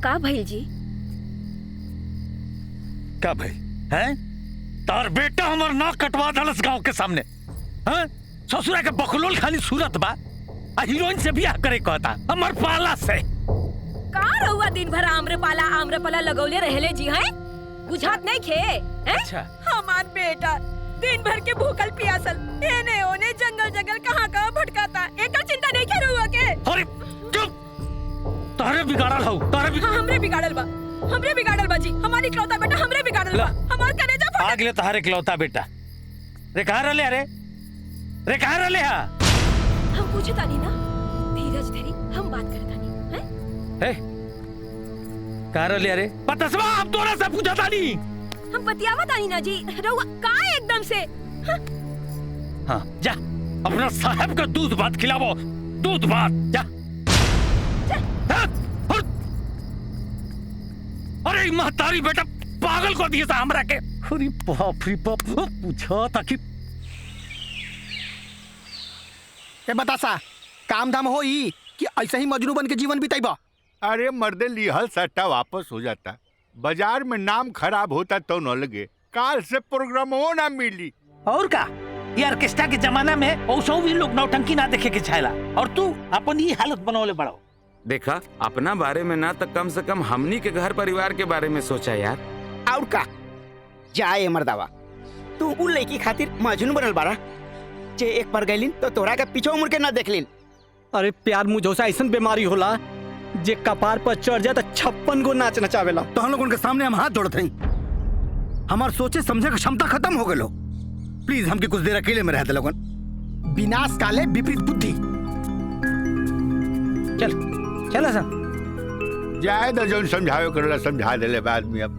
का भइल जी? का भाई हैं? तार बेटा हमार नाक कटवा दलस गांव के सामने। हैं? ससुरा के बखलोल खाली सूरत बा आ हीरोइन से बियाह करे कहता हमर पाला से। का रहुआ दिन भर आम्रपाला लगौले रहले जी हैं? बुझात नहीं खे हैं? अच्छा। हमार बेटा दिन भर के भूखल पियासल एने ओने जंगल कहां भटकाता। एकर चिंता नहीं खे रहुआ के? अरे चुप! तारे बिगाड़ल हौ, तारे भी हमरे बिगाड़ल बा जी। हमारी इकलौता बेटा हमरे बिगाड़ल बा। हमार कलेजा फट आगले तारे इकलौता बेटा। रे कहां रहले? रे कहां रहले हा? हम पूछे तानी ना, धीरज धरी हम बात करे तानी हैं? ए कहां रहले? अरे पतसवा आप तोरा से पूछा तानी। हम बतियावा तानी ना जी। रहुआ का एकदम से हाँ जा अपना साहब का दूध भात खिलावो। दूध भात जा। अरे महतारी बेटा पागल को दिए था हमरा के। अरे बाप रे बाप पूछा ताकि ए बतासा काम धाम होई कि ऐसे ही मजनू बन के जीवन बिताइबा? अरे मर्दे लिहल सट्टा वापस हो जाता। बाजार में नाम खराब होता तो न लगे। काल से प्रोग्राम हो ना मिली। और का ये ऑर्केस्ट्रा के जमाना में औसो भी लोग नौटंकी ना देखे के छायला और तू अपन ही हालत बनौले बड़ो। देखा अपना बारे में ना तो कम से कम हमनी के घर परिवार के बारे में सोचा यार। और का जाए मर्दावा, तू उ लड़की खातिर मजनू बनल बारा जे एक पर गइलिन तो तोरा के पीछे मुड़ के ना देखलिन। अरे प्यार मुझोसा ऐसा बीमारी होला जे कपार पर चढ़ जाए तो 56 गो नाच नचावेला। तो हम लोगन के सामने हम हाथ जोड़त हई। हमार सोचे समझे की क्षमता खत्म हो गलो। प्लीज हमके कुछ देर अकेले में रहते लोगन। विनाश काले विपरीत बुद्धि। चल चल ऐसा जाए तो जो समझावे करला समझा देले बाद में। अब